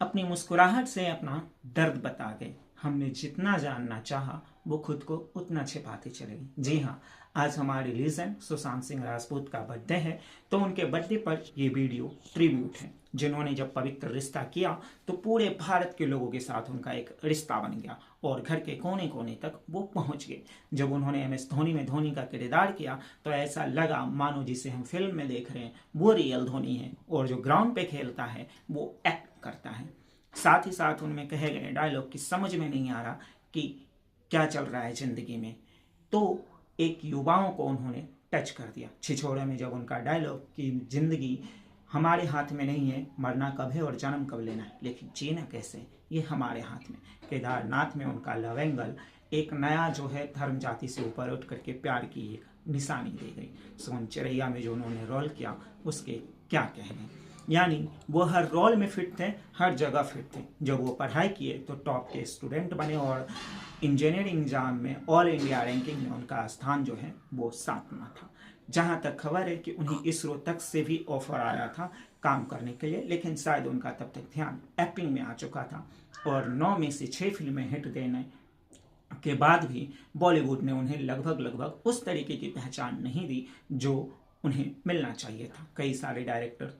अपनी मुस्कुराहट से अपना दर्द बता गए। हमने जितना जानना चाहा वो खुद को उतना छिपाते चले गए। जी हाँ, आज हमारे लीजेंड सुशांत सिंह राजपूत का बर्थडे है, तो उनके बर्थडे पर ये वीडियो ट्रिब्यूट है। जिन्होंने जब पवित्र रिश्ता किया तो पूरे भारत के लोगों के साथ उनका एक रिश्ता बन गया और घर के कोने कोने तक वो पहुंच गए। जब उन्होंने MS धोनी में धोनी का किरदार किया तो ऐसा लगा मानो जिसे हम फिल्म में देख रहे हैं वो रियल धोनी है और जो ग्राउंड पे खेलता है वो एक्ट करता है। साथ ही साथ उनमें कहे गए डायलॉग की समझ में नहीं आ रहा कि क्या चल रहा है जिंदगी में, तो एक युवाओं को उन्होंने टच कर दिया। छिछोरे में जब उनका डायलॉग कि जिंदगी हमारे हाथ में नहीं है, मरना कब है और जन्म कब लेना है, लेकिन जीना कैसे ये हमारे हाथ में। केदारनाथ में उनका लव एंगल एक नया जो है धर्म जाति से ऊपर उठ करके प्यार की एक निशानी दी गई। सोन चिड़ैया में जो उन्होंने रोल किया उसके क्या कहने, यानी वो हर रोल में फिट थे, हर जगह फिट थे। जब वो पढ़ाई किए तो टॉप के स्टूडेंट बने और इंजीनियरिंग एग्जाम में ऑल इंडिया रैंकिंग में उनका स्थान जो है वो 7वां था। जहां तक खबर है कि उन्हें इसरो तक से भी ऑफर आया था काम करने के लिए, लेकिन शायद उनका तब तक ध्यान एक्टिंग में आ चुका था और 9 में से 6 फिल्में हिट देने के बाद भी बॉलीवुड ने उन्हें लगभग उस तरीके की पहचान नहीं दी जो उन्हें मिलना चाहिए था। कई सारे डायरेक्टर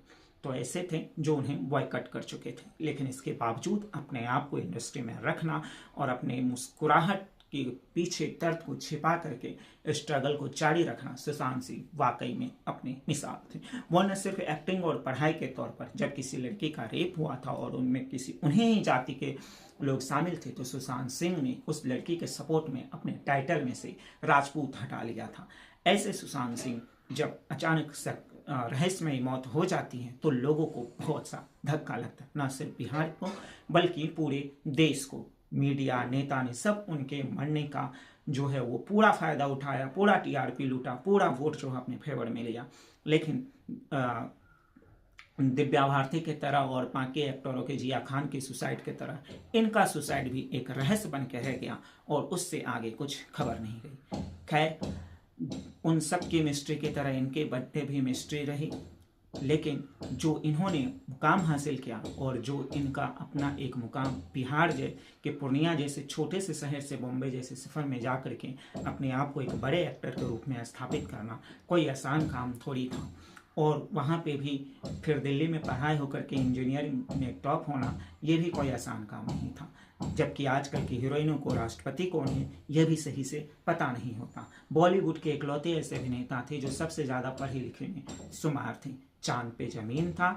तो ऐसे थे जो उन्हें बॉयकट कर चुके थे, लेकिन इसके बावजूद अपने आप को इंडस्ट्री में रखना और अपने मुस्कुराहट के पीछे दर्द को छिपा करके स्ट्रगल को जारी रखना सुशांत सिंह वाकई में अपनी मिसाल थे। वो न सिर्फ एक्टिंग और पढ़ाई के तौर पर, जब किसी लड़की का रेप हुआ था और उनमें किसी उन्हीं ही जाति के लोग शामिल थे तो सुशांत सिंह ने उस लड़की के सपोर्ट में अपने टाइटल में से राजपूत हटा लिया था। ऐसे सुशांत सिंह जब अचानक से रहस्यमयी मौत हो जाती है तो लोगों को बहुत सा धक्का लगता है, न सिर्फ बिहार को बल्कि पूरे देश को। मीडिया नेता ने सब उनके मरने का जो है वो पूरा फायदा उठाया, पूरा TRP लूटा, पूरा वोट जो है अपने फेवर में लिया। लेकिन दिव्या भारती के तरह और बाकी एक्टरों के जिया खान की सुसाइड की तरह इनका सुसाइड भी एक रहस्य बन के रह गया और उससे आगे कुछ खबर नहीं गई। खैर, उन सब की मिस्ट्री की तरह इनके बर्थडे भी मिस्ट्री रही, लेकिन जो इन्होंने मुकाम हासिल किया और जो इनका अपना एक मुकाम बिहार के पूर्णिया जैसे छोटे से शहर से बॉम्बे जैसे सफ़र में जा कर के अपने आप को एक बड़े एक्टर के रूप में स्थापित करना कोई आसान काम थोड़ी था। और वहाँ पे भी फिर दिल्ली में पढ़ाई होकर के इंजीनियरिंग में टॉप होना ये भी कोई आसान काम नहीं था। जबकि आजकल की हीरोइनों को राष्ट्रपति कौन है यह भी सही से पता नहीं होता। बॉलीवुड के इकलौते ऐसे अभिनेता थे जो सबसे ज़्यादा पढ़े लिखे में शुमार थे। चांद पे जमीन था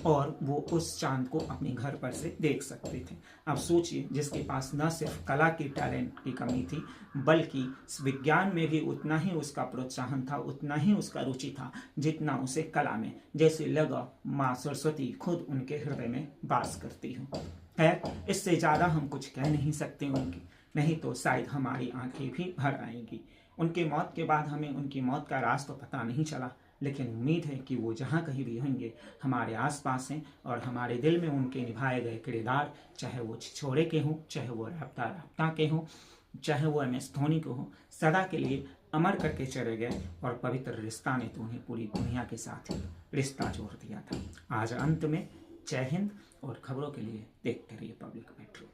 और वो उस चांद को अपने घर पर से देख सकते थे। अब सोचिए, जिसके पास न सिर्फ कला की टैलेंट की कमी थी बल्कि विज्ञान में भी उतना ही उसका प्रोत्साहन था, उतना ही उसका रुचि था जितना उसे कला में। जैसे लगा माँ सरस्वती खुद उनके हृदय में वास करती हो। है, इससे ज़्यादा हम कुछ कह नहीं सकते उनकी, नहीं तो शायद हमारी आंखें भी भर आएंगी। उनके मौत के बाद हमें उनकी मौत का राज तो पता नहीं चला, लेकिन उम्मीद है कि वो जहाँ कहीं भी होंगे हमारे आसपास हैं और हमारे दिल में उनके निभाए गए किरदार, चाहे वो छिछोरे के हों, चाहे वो राब्ता राब्ता के हों, चाहे वो MS धोनी को हो, सदा के लिए अमर करके चले गए। और पवित्र रिश्ता ने तो उन्हें पूरी दुनिया के साथ ही रिश्ता जोड़ दिया था। आज अंत में जय हिंद और खबरों के लिए देखते रहिए पब्लिक मेट्रो।